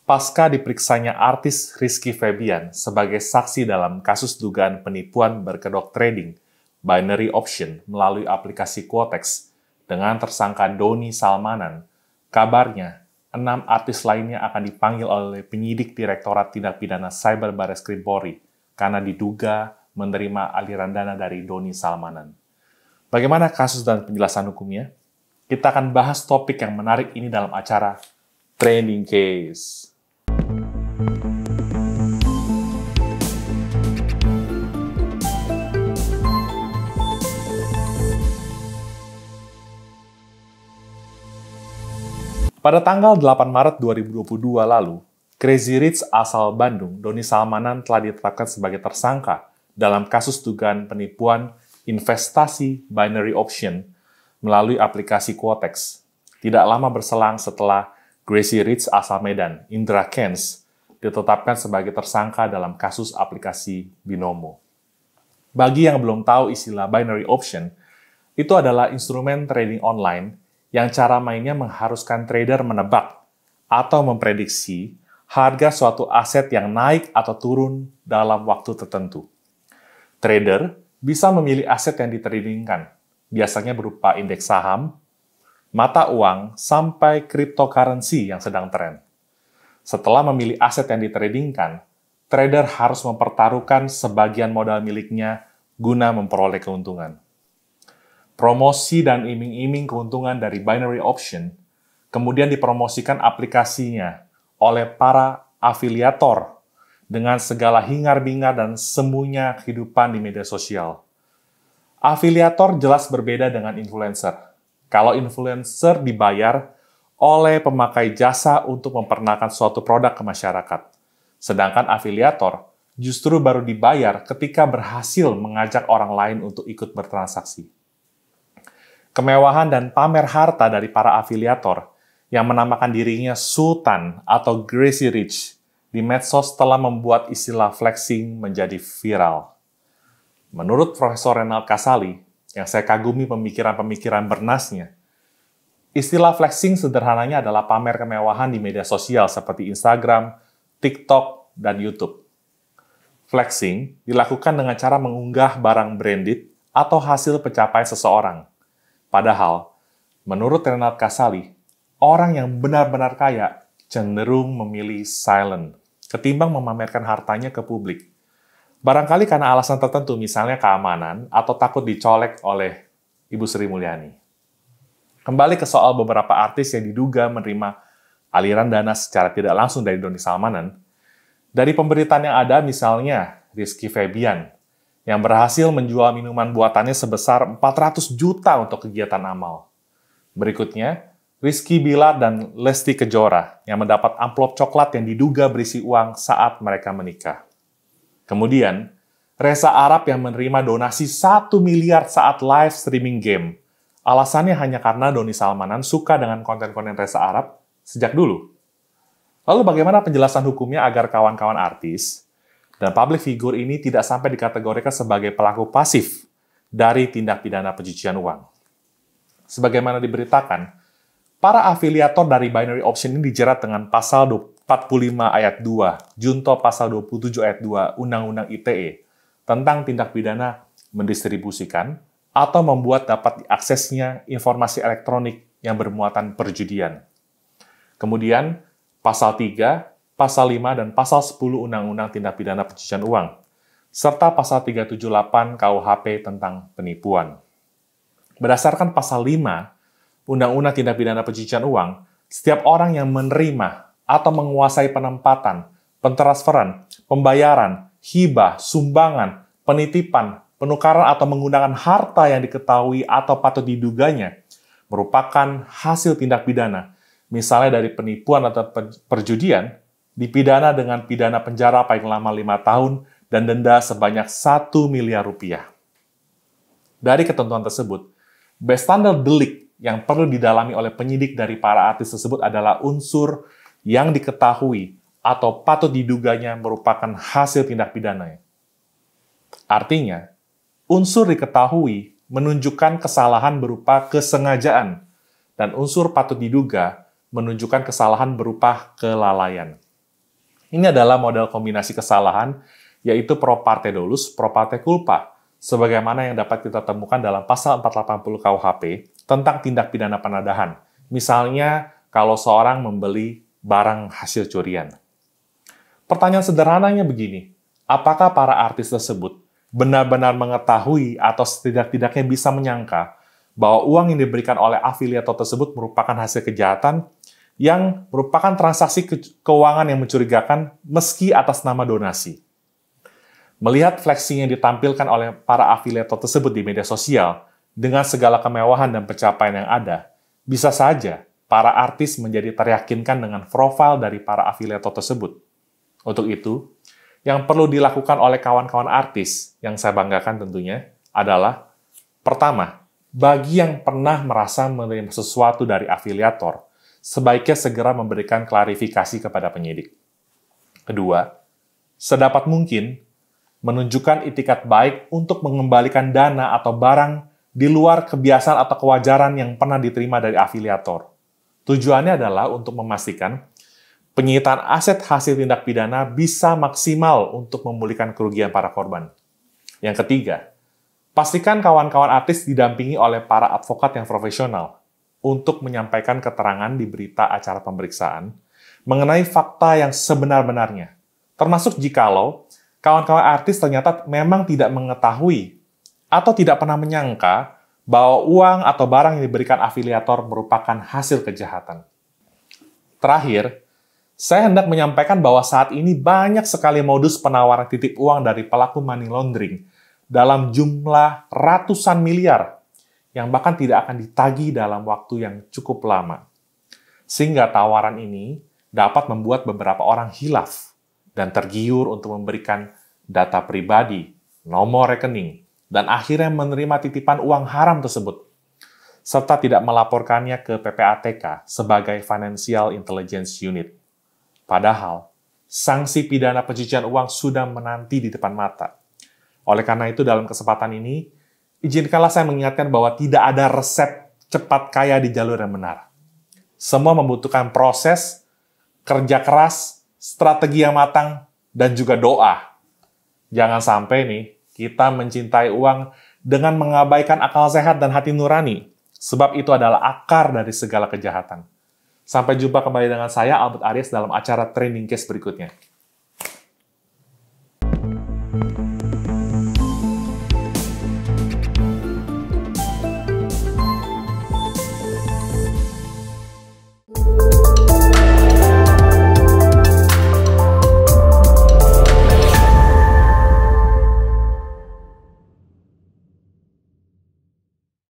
pasca diperiksanya artis Rizky Febian sebagai saksi dalam kasus dugaan penipuan berkedok trading binary option melalui aplikasi Quotex dengan tersangka Doni Salmanan. Kabarnya, 6 artis lainnya akan dipanggil oleh penyidik Direktorat Tindak Pidana Cyber Barreskrim Polri karena diduga menerima aliran dana dari Doni Salmanan. Bagaimana kasus dan penjelasan hukumnya? Kita akan bahas topik yang menarik ini dalam acara Trending Case. Pada tanggal 8 Maret 2022 lalu, Crazy Rich asal Bandung, Doni Salmanan telah ditetapkan sebagai tersangka dalam kasus dugaan penipuan investasi binary option melalui aplikasi Quotex. Tidak lama berselang setelah Crazy Rich asal Medan, Indra Kents, ditetapkan sebagai tersangka dalam kasus aplikasi Binomo. Bagi yang belum tahu istilah binary option, itu adalah instrumen trading online yang cara mainnya mengharuskan trader menebak atau memprediksi harga suatu aset yang naik atau turun dalam waktu tertentu. Trader bisa memilih aset yang ditradingkan, biasanya berupa indeks saham, mata uang, sampai cryptocurrency yang sedang tren. Setelah memilih aset yang ditradingkan, trader harus mempertaruhkan sebagian modal miliknya guna memperoleh keuntungan. Promosi dan iming-iming keuntungan dari binary option kemudian dipromosikan aplikasinya oleh para afiliator dengan segala hingar-bingar dan semuanya kehidupan di media sosial. Afiliator jelas berbeda dengan influencer. Kalau influencer dibayar oleh pemakai jasa untuk memperkenalkan suatu produk ke masyarakat, sedangkan afiliator justru baru dibayar ketika berhasil mengajak orang lain untuk ikut bertransaksi. Kemewahan dan pamer harta dari para afiliator yang menamakan dirinya Sultan atau Crazy Rich di medsos telah membuat istilah flexing menjadi viral. Menurut Profesor Renald Kasali, yang saya kagumi pemikiran-pemikiran bernasnya, istilah flexing sederhananya adalah pamer kemewahan di media sosial seperti Instagram, TikTok, dan YouTube. Flexing dilakukan dengan cara mengunggah barang branded atau hasil pencapaian seseorang. Padahal, menurut Renald Kasali, orang yang benar-benar kaya cenderung memilih silent ketimbang memamerkan hartanya ke publik. Barangkali karena alasan tertentu, misalnya keamanan atau takut dicolek oleh Ibu Sri Mulyani. Kembali ke soal beberapa artis yang diduga menerima aliran dana secara tidak langsung dari Doni Salmanan. Dari pemberitaan yang ada, misalnya Rizky Febian, yang berhasil menjual minuman buatannya sebesar 400 juta untuk kegiatan amal. Berikutnya, Rizky Bilar dan Lesti Kejora yang mendapat amplop coklat yang diduga berisi uang saat mereka menikah. Kemudian, Reza Arab yang menerima donasi 1 miliar saat live streaming game. Alasannya hanya karena Doni Salmanan suka dengan konten-konten Reza Arab sejak dulu. Lalu bagaimana penjelasan hukumnya agar kawan-kawan artis dan public figure ini tidak sampai dikategorikan sebagai pelaku pasif dari tindak pidana pencucian uang? Sebagaimana diberitakan, para afiliator dari binary option ini dijerat dengan pasal 45 ayat 2, junto pasal 27 ayat 2 Undang-Undang ITE tentang tindak pidana mendistribusikan atau membuat dapat diaksesnya informasi elektronik yang bermuatan perjudian. Kemudian, pasal 3, pasal 5, dan pasal 10 Undang-Undang Tindak Pidana Pencucian Uang, serta pasal 378 KUHP tentang penipuan. Berdasarkan pasal 5, Undang-Undang Tindak Pidana Pencucian Uang, setiap orang yang menerima atau menguasai penempatan, pentransferan, pembayaran, hibah, sumbangan, penitipan, penukaran atau menggunakan harta yang diketahui atau patut diduganya merupakan hasil tindak pidana, misalnya dari penipuan atau perjudian, dipidana dengan pidana penjara paling lama 5 tahun dan denda sebanyak 1 miliar rupiah. Dari ketentuan tersebut, bystander delik yang perlu didalami oleh penyidik dari para artis tersebut adalah unsur yang diketahui atau patut diduganya merupakan hasil tindak pidana. Artinya, unsur diketahui menunjukkan kesalahan berupa kesengajaan, dan unsur patut diduga menunjukkan kesalahan berupa kelalaian. Ini adalah model kombinasi kesalahan, yaitu pro parte dolus, pro parte culpa, sebagaimana yang dapat kita temukan dalam pasal 480 KUHP tentang tindak pidana penadahan. Misalnya, kalau seorang membeli barang hasil curian. Pertanyaan sederhananya begini, apakah para artis tersebut benar-benar mengetahui atau setidak-tidaknya bisa menyangka bahwa uang yang diberikan oleh afiliator tersebut merupakan hasil kejahatan yang merupakan transaksi keuangan yang mencurigakan meski atas nama donasi. Melihat flexing yang ditampilkan oleh para afiliator tersebut di media sosial dengan segala kemewahan dan pencapaian yang ada, bisa saja para artis menjadi teryakinkan dengan profil dari para afiliator tersebut. Untuk itu, yang perlu dilakukan oleh kawan-kawan artis yang saya banggakan tentunya adalah, pertama, bagi yang pernah merasa menerima sesuatu dari afiliator, sebaiknya segera memberikan klarifikasi kepada penyidik. Kedua, sedapat mungkin menunjukkan itikat baik untuk mengembalikan dana atau barang di luar kebiasaan atau kewajaran yang pernah diterima dari afiliator. Tujuannya adalah untuk memastikan penyitaan aset hasil tindak pidana bisa maksimal untuk memulihkan kerugian para korban. Yang ketiga, pastikan kawan-kawan artis didampingi oleh para advokat yang profesional untuk menyampaikan keterangan di berita acara pemeriksaan mengenai fakta yang sebenar-benarnya, termasuk jikalau kawan-kawan artis ternyata memang tidak mengetahui atau tidak pernah menyangka bahwa uang atau barang yang diberikan afiliator merupakan hasil kejahatan. Terakhir, saya hendak menyampaikan bahwa saat ini banyak sekali modus penawaran titip uang dari pelaku money laundering dalam jumlah ratusan miliar yang bahkan tidak akan ditagih dalam waktu yang cukup lama. Sehingga tawaran ini dapat membuat beberapa orang hilaf dan tergiur untuk memberikan data pribadi, nomor rekening, dan akhirnya menerima titipan uang haram tersebut, serta tidak melaporkannya ke PPATK sebagai Financial Intelligence Unit. Padahal, sanksi pidana pencucian uang sudah menanti di depan mata. Oleh karena itu, dalam kesempatan ini, izinkanlah saya mengingatkan bahwa tidak ada resep cepat kaya di jalur yang benar. Semua membutuhkan proses, kerja keras, strategi yang matang, dan juga doa. Jangan sampai nih, kita mencintai uang dengan mengabaikan akal sehat dan hati nurani, sebab itu adalah akar dari segala kejahatan. Sampai jumpa kembali dengan saya, Albert Aries, dalam acara Training Case berikutnya.